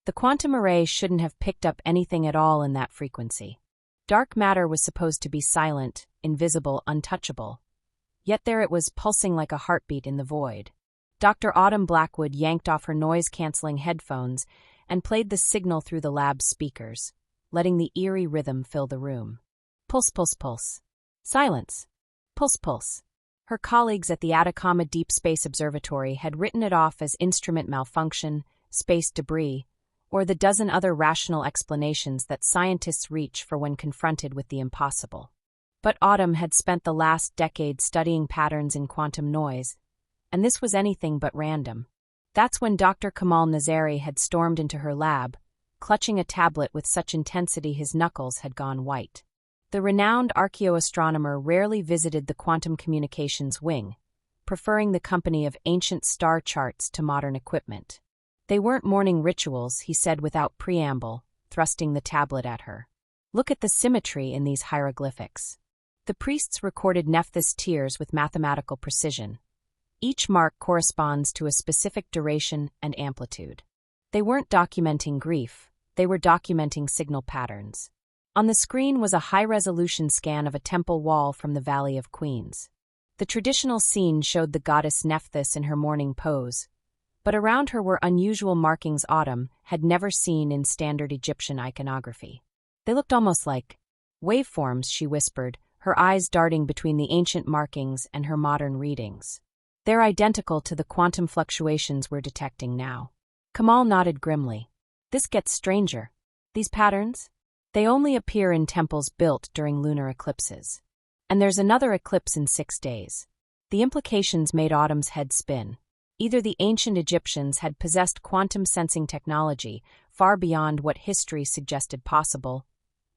The quantum array shouldn't have picked up anything at all in that frequency. Dark matter was supposed to be silent, invisible, untouchable. Yet there it was, pulsing like a heartbeat in the void. Dr. Autumn Blackwood yanked off her noise-canceling headphones and played the signal through the lab's speakers, letting the eerie rhythm fill the room. Pulse, pulse, pulse. Silence. Pulse, pulse. Her colleagues at the Atacama Deep Space Observatory had written it off as instrument malfunction, space debris, or the dozen other rational explanations that scientists reach for when confronted with the impossible. But Autumn had spent the last decade studying patterns in quantum noise, and this was anything but random. That's when Dr. Kamal Nazari had stormed into her lab, clutching a tablet with such intensity his knuckles had gone white. The renowned archaeoastronomer rarely visited the quantum communications wing, preferring the company of ancient star charts to modern equipment. They weren't morning rituals, he said without preamble, thrusting the tablet at her. Look at the symmetry in these hieroglyphics. The priests recorded Nephthys tears with mathematical precision. Each mark corresponds to a specific duration and amplitude. They weren't documenting grief, they were documenting signal patterns. On the screen was a high-resolution scan of a temple wall from the Valley of Queens. The traditional scene showed the goddess Nephthys in her mourning pose, but around her were unusual markings Autumn had never seen in standard Egyptian iconography. They looked almost like waveforms, she whispered, her eyes darting between the ancient markings and her modern readings. They're identical to the quantum fluctuations we're detecting now. Kamal nodded grimly. This gets stranger. These patterns? They only appear in temples built during lunar eclipses. And there's another eclipse in 6 days. The implications made Autumn's head spin. Either the ancient Egyptians had possessed quantum sensing technology far beyond what history suggested possible,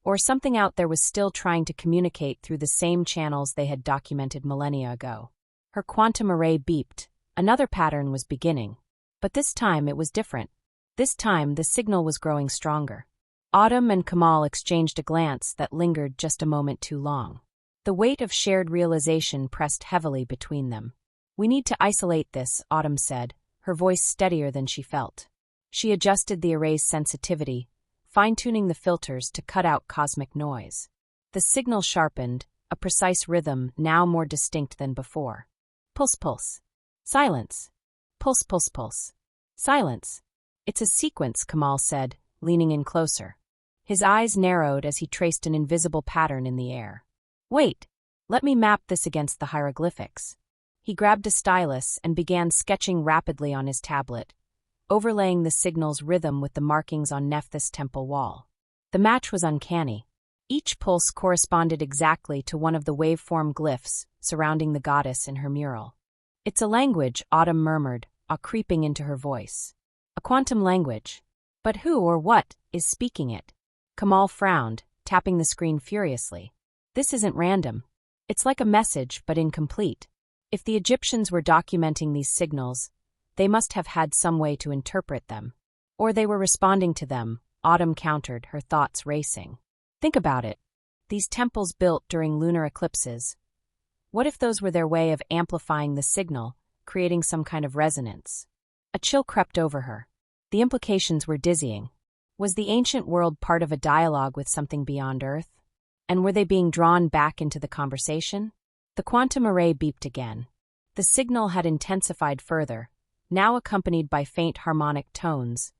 or something out there was still trying to communicate through the same channels they had documented millennia ago. Her quantum array beeped. Another pattern was beginning. But this time it was different. This time the signal was growing stronger. Autumn and Kamal exchanged a glance that lingered just a moment too long. The weight of shared realization pressed heavily between them. We need to isolate this, Autumn said, her voice steadier than she felt. She adjusted the array's sensitivity, fine-tuning the filters to cut out cosmic noise. The signal sharpened, a precise rhythm now more distinct than before. Pulse, pulse. Silence. Pulse, pulse, pulse. Silence. It's a sequence, Kamal said, leaning in closer. His eyes narrowed as he traced an invisible pattern in the air. Wait, let me map this against the hieroglyphics. He grabbed a stylus and began sketching rapidly on his tablet, overlaying the signal's rhythm with the markings on Nephthys temple wall. The match was uncanny. Each pulse corresponded exactly to one of the waveform glyphs surrounding the goddess in her mural. It's a language, Autumn murmured, creeping into her voice. A quantum language. But who or what is speaking it? Kamal frowned, tapping the screen furiously. This isn't random. It's like a message, but incomplete. If the Egyptians were documenting these signals, they must have had some way to interpret them. Or they were responding to them, Autumn countered, her thoughts racing. Think about it. These temples built during lunar eclipses. What if those were their way of amplifying the signal, creating some kind of resonance? A chill crept over her. The implications were dizzying. Was the ancient world part of a dialogue with something beyond Earth? And were they being drawn back into the conversation? The quantum array beeped again. The signal had intensified further, now accompanied by faint harmonic tones,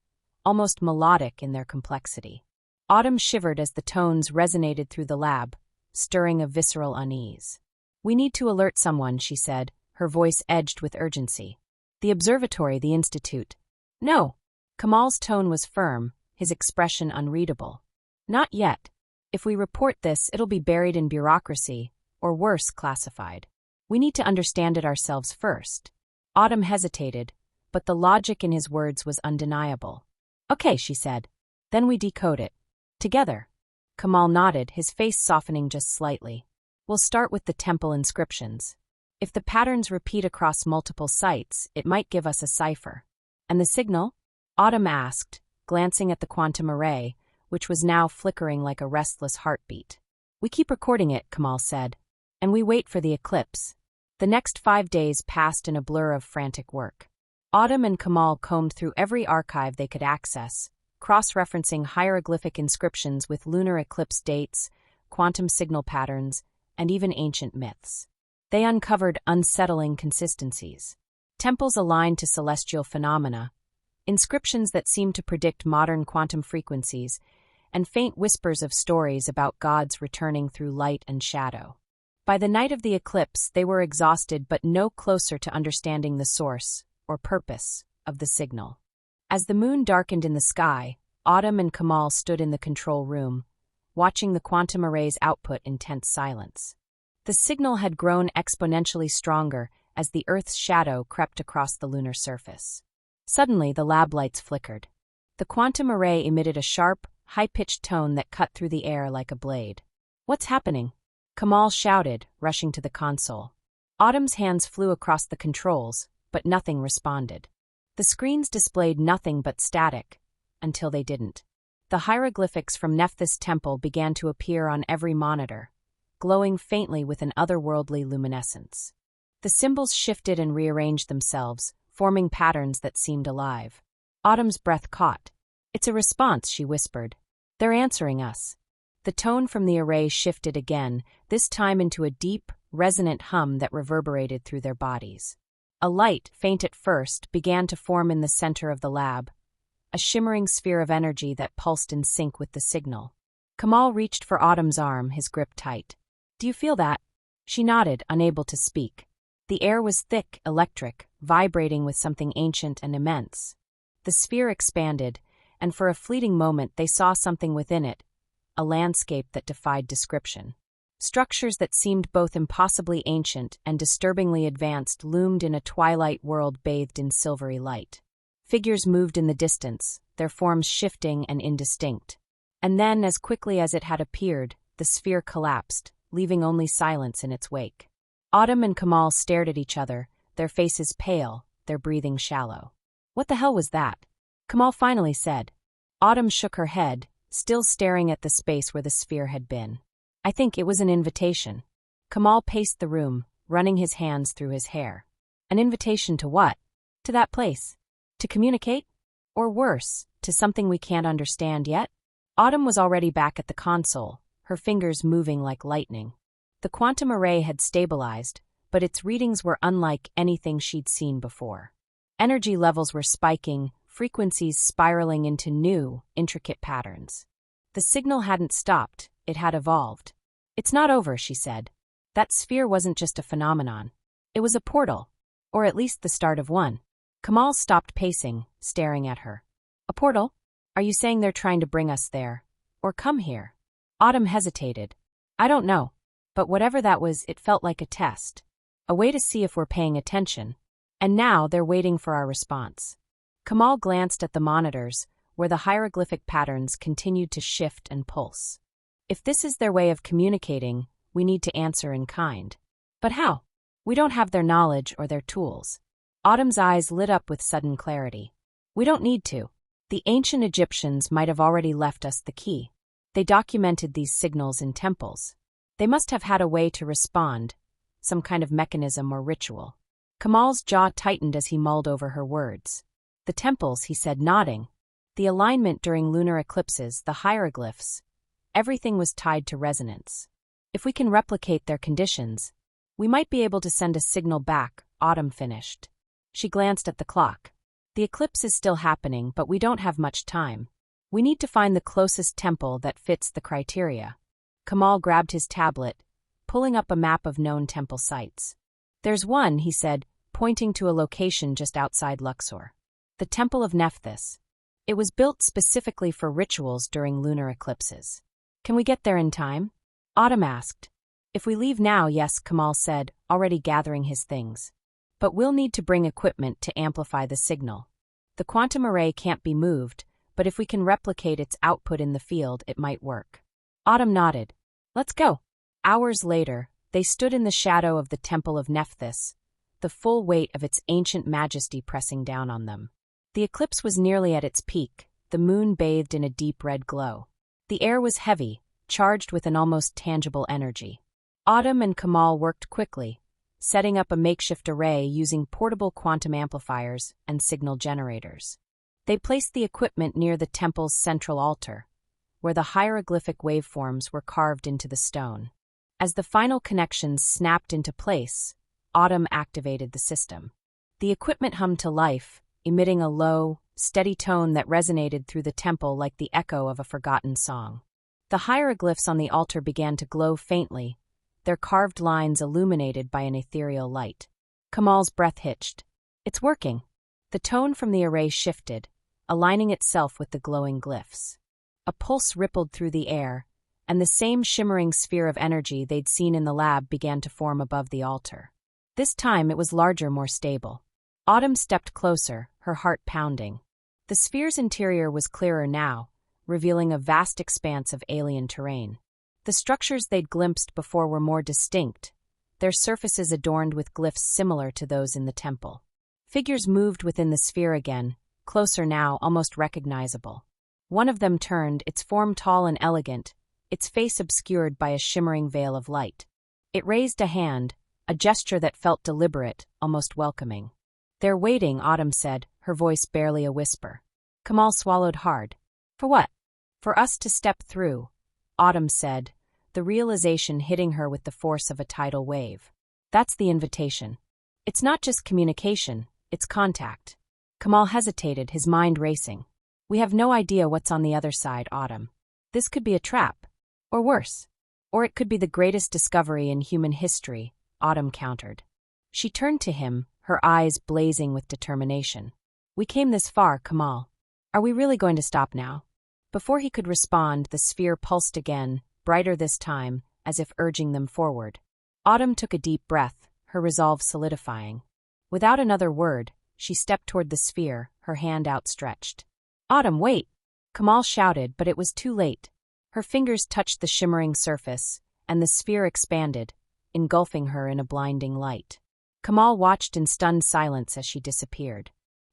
almost melodic in their complexity. Autumn shivered as the tones resonated through the lab, stirring a visceral unease. We need to alert someone, she said, her voice edged with urgency. The observatory, the institute. No. Kamal's tone was firm, his expression unreadable. Not yet. If we report this, it'll be buried in bureaucracy, or worse, classified. We need to understand it ourselves first. Autumn hesitated, but the logic in his words was undeniable. Okay, she said. Then we decode it. Together. Kamal nodded, his face softening just slightly. We'll start with the temple inscriptions. If the patterns repeat across multiple sites, it might give us a cipher. And the signal? Autumn asked, glancing at the quantum array, which was now flickering like a restless heartbeat. We keep recording it, Kamal said. And we wait for the eclipse. The next 5 days passed in a blur of frantic work. Autumn and Kamal combed through every archive they could access, cross-referencing hieroglyphic inscriptions with lunar eclipse dates, quantum signal patterns, and even ancient myths. They uncovered unsettling consistencies. Temples aligned to celestial phenomena, inscriptions that seemed to predict modern quantum frequencies, and faint whispers of stories about gods returning through light and shadow. By the night of the eclipse, they were exhausted but no closer to understanding the source, or purpose, of the signal. As the moon darkened in the sky, Autumn and Kamal stood in the control room, watching the quantum array's output in tense silence. The signal had grown exponentially stronger as the Earth's shadow crept across the lunar surface. Suddenly, the lab lights flickered. The quantum array emitted a sharp, high-pitched tone that cut through the air like a blade. "What's happening?" Kamal shouted, rushing to the console. Autumn's hands flew across the controls, but nothing responded. The screens displayed nothing but static, until they didn't. The hieroglyphics from Nephthys Temple began to appear on every monitor, glowing faintly with an otherworldly luminescence. The symbols shifted and rearranged themselves, forming patterns that seemed alive. Autumn's breath caught. "It's a response," she whispered. "They're answering us." The tone from the array shifted again, this time into a deep, resonant hum that reverberated through their bodies. A light, faint at first, began to form in the center of the lab, a shimmering sphere of energy that pulsed in sync with the signal. Kamal reached for Autumn's arm, his grip tight. "Do you feel that?" She nodded, unable to speak. The air was thick, electric, vibrating with something ancient and immense. The sphere expanded, and for a fleeting moment they saw something within it, a landscape that defied description. Structures that seemed both impossibly ancient and disturbingly advanced loomed in a twilight world bathed in silvery light. Figures moved in the distance, their forms shifting and indistinct. And then, as quickly as it had appeared, the sphere collapsed, leaving only silence in its wake. Autumn and Kamal stared at each other, their faces pale, their breathing shallow. "What the hell was that?" Kamal finally said. Autumn shook her head, still staring at the space where the sphere had been. "I think it was an invitation." Kamal paced the room, running his hands through his hair. "An invitation to what?" "To that place. To communicate? Or worse, to something we can't understand yet?" Autumn was already back at the console, her fingers moving like lightning. The quantum array had stabilized, but its readings were unlike anything she'd seen before. Energy levels were spiking, frequencies spiraling into new, intricate patterns. The signal hadn't stopped, it had evolved. "It's not over," she said. "That sphere wasn't just a phenomenon. It was a portal, or at least the start of one." Kamal stopped pacing, staring at her. "A portal? Are you saying they're trying to bring us there? Or come here?" Autumn hesitated. "I don't know. But whatever that was, it felt like a test. A way to see if we're paying attention. And now they're waiting for our response." Kamal glanced at the monitors, where the hieroglyphic patterns continued to shift and pulse. "If this is their way of communicating, we need to answer in kind. But how? We don't have their knowledge or their tools." Autumn's eyes lit up with sudden clarity. "We don't need to. The ancient Egyptians might have already left us the key. They documented these signals in temples. They must have had a way to respond, some kind of mechanism or ritual." Kamal's jaw tightened as he mulled over her words. "The temples," he said, nodding. "The alignment during lunar eclipses, the hieroglyphs. Everything was tied to resonance. If we can replicate their conditions, we might be able to send a signal back," Autumn finished. She glanced at the clock. "The eclipse is still happening, but we don't have much time. We need to find the closest temple that fits the criteria." Kamal grabbed his tablet, pulling up a map of known temple sites. "There's one," he said, pointing to a location just outside Luxor. "The Temple of Nephthys. It was built specifically for rituals during lunar eclipses." "Can we get there in time?" Autumn asked. "If we leave now, yes," Kamal said, already gathering his things. "But we'll need to bring equipment to amplify the signal. The quantum array can't be moved, but if we can replicate its output in the field, it might work." Autumn nodded. "Let's go." Hours later, they stood in the shadow of the Temple of Nephthys, the full weight of its ancient majesty pressing down on them. The eclipse was nearly at its peak, the moon bathed in a deep red glow. The air was heavy, charged with an almost tangible energy. Autumn and Kamal worked quickly, setting up a makeshift array using portable quantum amplifiers and signal generators. They placed the equipment near the temple's central altar, where the hieroglyphic waveforms were carved into the stone. As the final connections snapped into place, Autumn activated the system. The equipment hummed to life, emitting a low, steady tone that resonated through the temple like the echo of a forgotten song. The hieroglyphs on the altar began to glow faintly, their carved lines illuminated by an ethereal light. Kamal's breath hitched. It's working. The tone from the array shifted, aligning itself with the glowing glyphs. A pulse rippled through the air, and the same shimmering sphere of energy they'd seen in the lab began to form above the altar. This time it was larger, more stable. Autumn stepped closer, her heart pounding. The sphere's interior was clearer now, revealing a vast expanse of alien terrain. The structures they'd glimpsed before were more distinct, their surfaces adorned with glyphs similar to those in the temple. Figures moved within the sphere again, closer now, almost recognizable. One of them turned, its form tall and elegant, its face obscured by a shimmering veil of light. It raised a hand, a gesture that felt deliberate, almost welcoming. "They're waiting," Autumn said, her voice barely a whisper. Kamal swallowed hard. "For what?" "For us to step through," Autumn said, the realization hitting her with the force of a tidal wave. "That's the invitation. It's not just communication, it's contact." Kamal hesitated, his mind racing. "We have no idea what's on the other side, Autumn. This could be a trap. Or worse. Or it could be the greatest discovery in human history," Autumn countered. She turned to him, her eyes blazing with determination. "We came this far, Kamal. Are we really going to stop now?" Before he could respond, the sphere pulsed again, brighter this time, as if urging them forward. Autumn took a deep breath, her resolve solidifying. Without another word, she stepped toward the sphere, her hand outstretched. "Autumn, wait!" Kamal shouted, but it was too late. Her fingers touched the shimmering surface, and the sphere expanded, engulfing her in a blinding light. Kamal watched in stunned silence as she disappeared.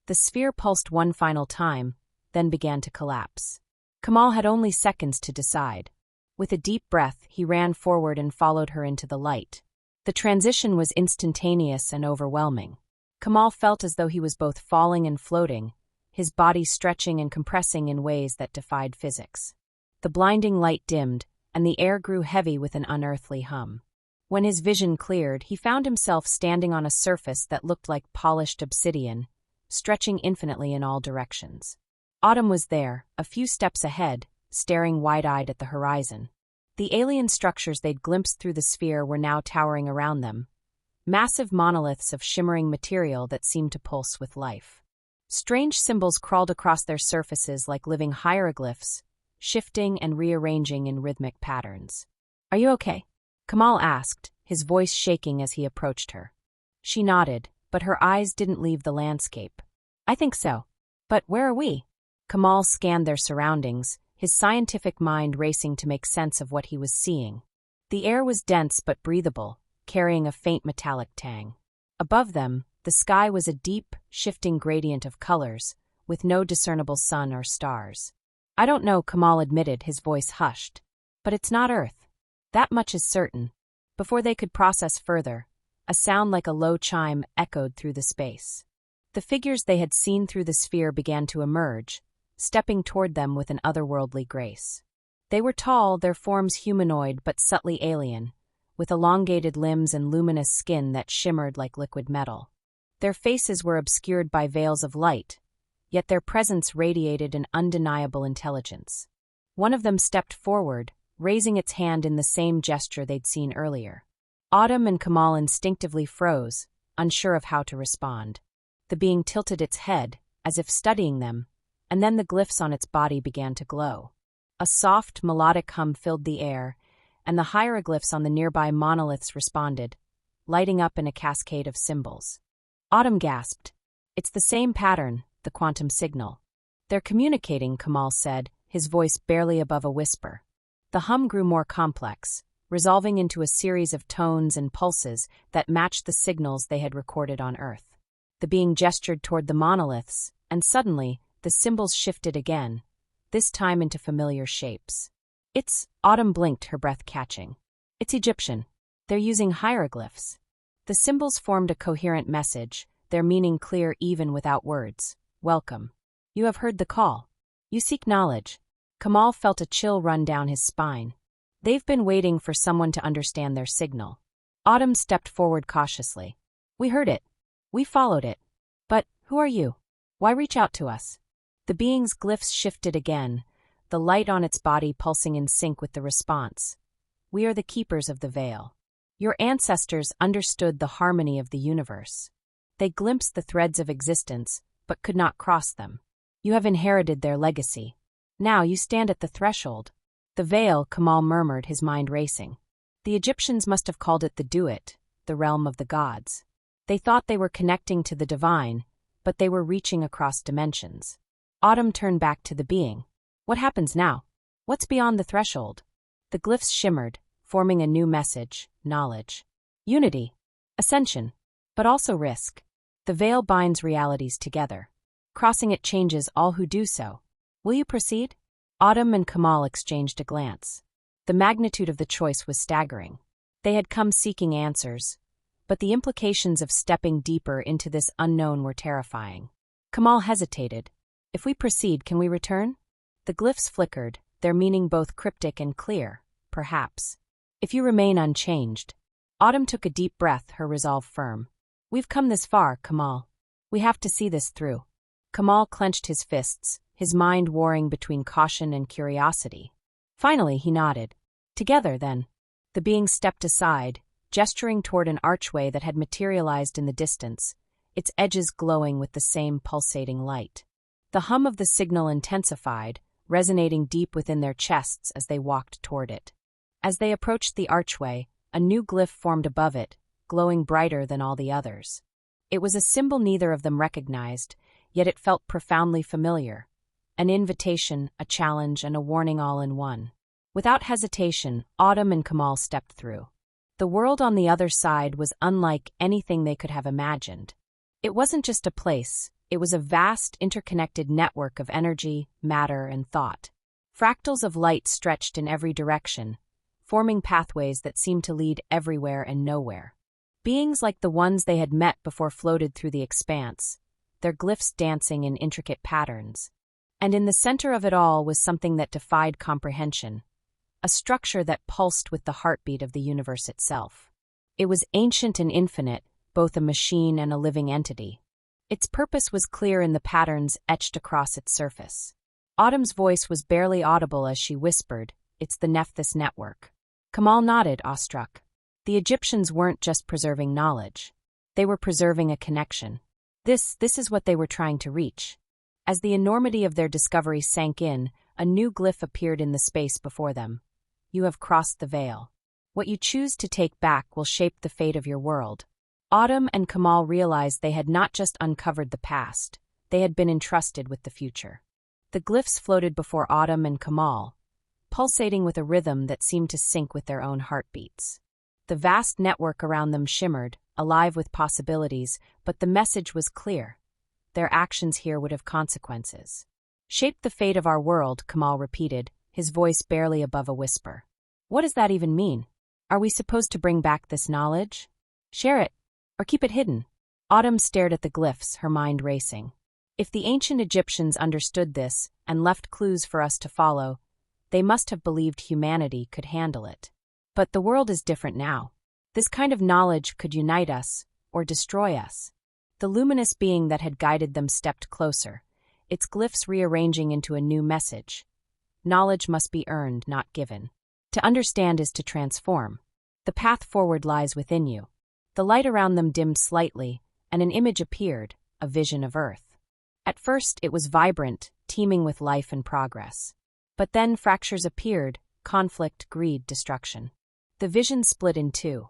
The sphere pulsed one final time, then began to collapse. Kamal had only seconds to decide. With a deep breath, he ran forward and followed her into the light. The transition was instantaneous and overwhelming. Kamal felt as though he was both falling and floating, his body stretching and compressing in ways that defied physics. The blinding light dimmed, and the air grew heavy with an unearthly hum. When his vision cleared, he found himself standing on a surface that looked like polished obsidian, stretching infinitely in all directions. Autumn was there, a few steps ahead, staring wide-eyed at the horizon. The alien structures they'd glimpsed through the sphere were now towering around them, massive monoliths of shimmering material that seemed to pulse with life. Strange symbols crawled across their surfaces like living hieroglyphs, shifting and rearranging in rhythmic patterns. "Are you okay?" Kamal asked, his voice shaking as he approached her. She nodded, but her eyes didn't leave the landscape. "I think so. But where are we?" Kamal scanned their surroundings, his scientific mind racing to make sense of what he was seeing. The air was dense but breathable, carrying a faint metallic tang. Above them, the sky was a deep, shifting gradient of colors, with no discernible sun or stars. "I don't know," Kamal admitted, his voice hushed. "But it's not Earth. That much is certain." Before they could process further, a sound like a low chime echoed through the space. The figures they had seen through the sphere began to emerge, stepping toward them with an otherworldly grace. They were tall, their forms humanoid but subtly alien, with elongated limbs and luminous skin that shimmered like liquid metal. Their faces were obscured by veils of light, yet their presence radiated an undeniable intelligence. One of them stepped forward, raising its hand in the same gesture they'd seen earlier. Autumn and Kamal instinctively froze, unsure of how to respond. The being tilted its head, as if studying them, and then the glyphs on its body began to glow. A soft, melodic hum filled the air, and the hieroglyphs on the nearby monoliths responded, lighting up in a cascade of symbols. Autumn gasped. "It's the same pattern, the quantum signal." "They're communicating," Kamal said, his voice barely above a whisper. The hum grew more complex, resolving into a series of tones and pulses that matched the signals they had recorded on Earth. The being gestured toward the monoliths, and suddenly, the symbols shifted again, this time into familiar shapes. "It's," Autumn blinked, her breath catching. "It's Egyptian. They're using hieroglyphs." The symbols formed a coherent message, their meaning clear even without words. "Welcome." You have heard the call. You seek knowledge. Kamal felt a chill run down his spine. They've been waiting for someone to understand their signal. Autumn stepped forward cautiously. We heard it. We followed it. But, who are you? Why reach out to us? The being's glyphs shifted again, the light on its body pulsing in sync with the response. We are the keepers of the veil. Your ancestors understood the harmony of the universe. They glimpsed the threads of existence, but could not cross them. You have inherited their legacy. Now you stand at the threshold. The veil, Kamal murmured, his mind racing. The Egyptians must have called it the Duat, the realm of the gods. They thought they were connecting to the divine, but they were reaching across dimensions. Autumn turned back to the being. What happens now? What's beyond the threshold? The glyphs shimmered, forming a new message: knowledge. Unity. Ascension. But also risk. The veil binds realities together. Crossing it changes all who do so. Will you proceed? Autumn and Kamal exchanged a glance. The magnitude of the choice was staggering. They had come seeking answers, but the implications of stepping deeper into this unknown were terrifying. Kamal hesitated. If we proceed, can we return? The glyphs flickered, their meaning both cryptic and clear, perhaps. If you remain unchanged. Autumn took a deep breath, her resolve firm. We've come this far, Kamal. We have to see this through. Kamal clenched his fists, his mind warring between caution and curiosity. Finally, he nodded. Together, then. The being stepped aside, gesturing toward an archway that had materialized in the distance, its edges glowing with the same pulsating light. The hum of the signal intensified, resonating deep within their chests as they walked toward it. As they approached the archway, a new glyph formed above it, glowing brighter than all the others. It was a symbol neither of them recognized, yet it felt profoundly familiar. An invitation, a challenge, and a warning all in one. Without hesitation, Autumn and Kamal stepped through. The world on the other side was unlike anything they could have imagined. It wasn't just a place, it was a vast, interconnected network of energy, matter, and thought. Fractals of light stretched in every direction, forming pathways that seemed to lead everywhere and nowhere. Beings like the ones they had met before floated through the expanse, their glyphs dancing in intricate patterns. And in the center of it all was something that defied comprehension, a structure that pulsed with the heartbeat of the universe itself. It was ancient and infinite, both a machine and a living entity. Its purpose was clear in the patterns etched across its surface. Autumn's voice was barely audible as she whispered, "It's the Nephthys Network." Kamal nodded, awestruck. The Egyptians weren't just preserving knowledge. They were preserving a connection. This is what they were trying to reach. As the enormity of their discovery sank in, a new glyph appeared in the space before them. You have crossed the veil. What you choose to take back will shape the fate of your world. Autumn and Kamal realized they had not just uncovered the past, they had been entrusted with the future. The glyphs floated before Autumn and Kamal, pulsating with a rhythm that seemed to sync with their own heartbeats. The vast network around them shimmered, alive with possibilities, but the message was clear. Their actions here would have consequences. Shape the fate of our world, Kamal repeated, his voice barely above a whisper. What does that even mean? Are we supposed to bring back this knowledge? Share it, or keep it hidden? Autumn stared at the glyphs, her mind racing. If the ancient Egyptians understood this and left clues for us to follow, they must have believed humanity could handle it. But the world is different now. This kind of knowledge could unite us, or destroy us. The luminous being that had guided them stepped closer, its glyphs rearranging into a new message. Knowledge must be earned, not given. To understand is to transform. The path forward lies within you. The light around them dimmed slightly, and an image appeared, a vision of Earth. At first, it was vibrant, teeming with life and progress. But then fractures appeared, conflict, greed, destruction. The vision split in two.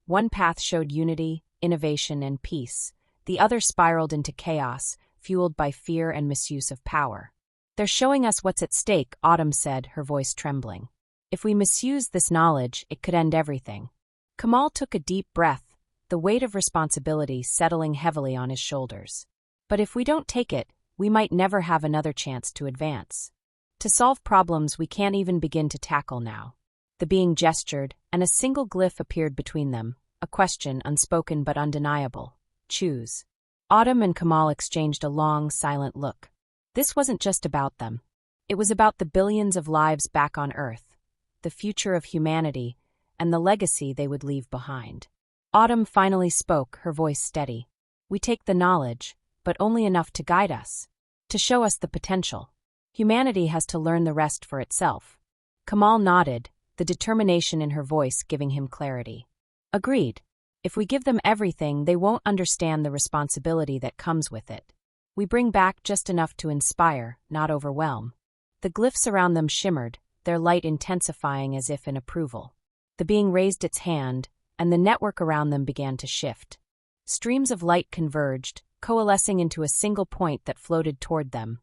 One path showed unity, innovation, and peace. The other spiraled into chaos, fueled by fear and misuse of power. They're showing us what's at stake, Autumn said, her voice trembling. If we misuse this knowledge, it could end everything. Kamal took a deep breath, the weight of responsibility settling heavily on his shoulders. But if we don't take it, we might never have another chance to advance. To solve problems we can't even begin to tackle now. The being gestured, and a single glyph appeared between them, a question unspoken but undeniable. Choose. Autumn and Kamal exchanged a long, silent look. This wasn't just about them. It was about the billions of lives back on Earth, the future of humanity, and the legacy they would leave behind. Autumn finally spoke, her voice steady. We take the knowledge, but only enough to guide us, to show us the potential. Humanity has to learn the rest for itself. Kamal nodded, the determination in her voice giving him clarity. Agreed. If we give them everything, they won't understand the responsibility that comes with it. We bring back just enough to inspire, not overwhelm. The glyphs around them shimmered, their light intensifying as if in approval. The being raised its hand, and the network around them began to shift. Streams of light converged, coalescing into a single point that floated toward them.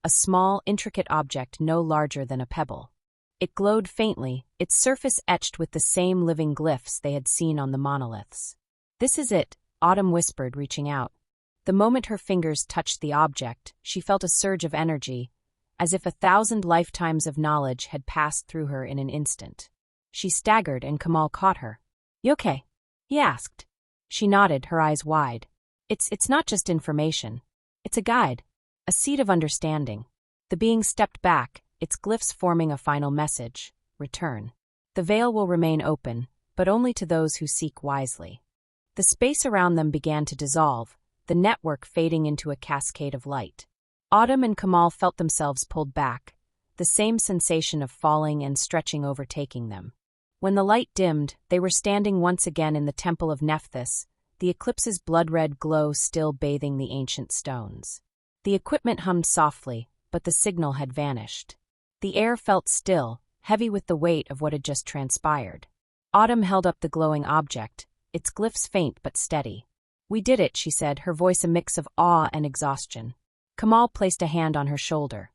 A small, intricate object no larger than a pebble. It glowed faintly, its surface etched with the same living glyphs they had seen on the monoliths. This is it, Autumn whispered, reaching out. The moment her fingers touched the object, she felt a surge of energy, as if 1,000 lifetimes of knowledge had passed through her in an instant. She staggered and Kamal caught her. You okay? He asked. She nodded, her eyes wide. It's not just information. It's a guide, a seed of understanding. The being stepped back, its glyphs forming a final message: return. The veil will remain open, but only to those who seek wisely. The space around them began to dissolve, the network fading into a cascade of light. Autumn and Kamal felt themselves pulled back, the same sensation of falling and stretching overtaking them. When the light dimmed, they were standing once again in the temple of Nephthys, the eclipse's blood-red glow still bathing the ancient stones. The equipment hummed softly, but the signal had vanished. The air felt still, heavy with the weight of what had just transpired. Autumn held up the glowing object, its glyphs faint but steady. We did it, she said, her voice a mix of awe and exhaustion. Kamal placed a hand on her shoulder.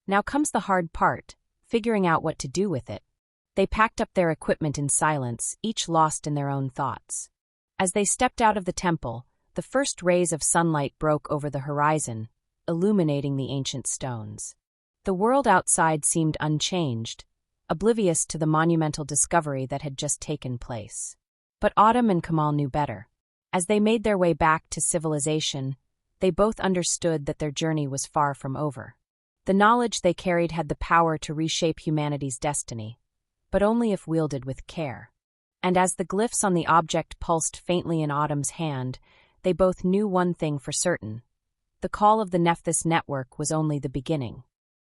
Now comes the hard part, figuring out what to do with it. They packed up their equipment in silence, each lost in their own thoughts. As they stepped out of the temple, the first rays of sunlight broke over the horizon, illuminating the ancient stones. The world outside seemed unchanged, oblivious to the monumental discovery that had just taken place. But Autumn and Kamal knew better. As they made their way back to civilization, they both understood that their journey was far from over. The knowledge they carried had the power to reshape humanity's destiny, but only if wielded with care. And as the glyphs on the object pulsed faintly in Autumn's hand, they both knew one thing for certain. The call of the Nephthys Network was only the beginning.